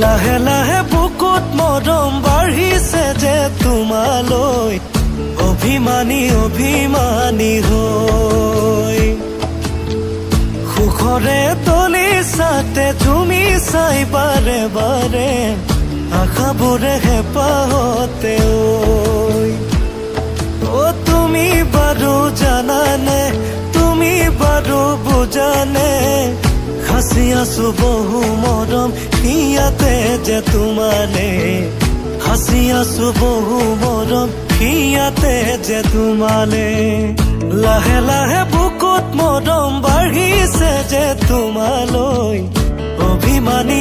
লাহে লাহে বুকুত মৰম বাঢ়িছে যে তোমালৈ, অভিমানী অভিমানী হৈ। সুখৰে তলি চাতে তুমি চাই বাৰে বাৰে, আশাবোৰে হেঁপাহতে ঐ। অ' তুমি বাৰু জানানে, তুমি বাৰু বুজানে, সাঁচি আছো বহু মৰম ইয়াতে যে তোমালে, সাঁচি আছো বহু মৰম ইয়াতে যে তোমালে। লাহে লাহে বুকুত মৰম বাঢ়িছে যে তোমালৈ, অভিমানী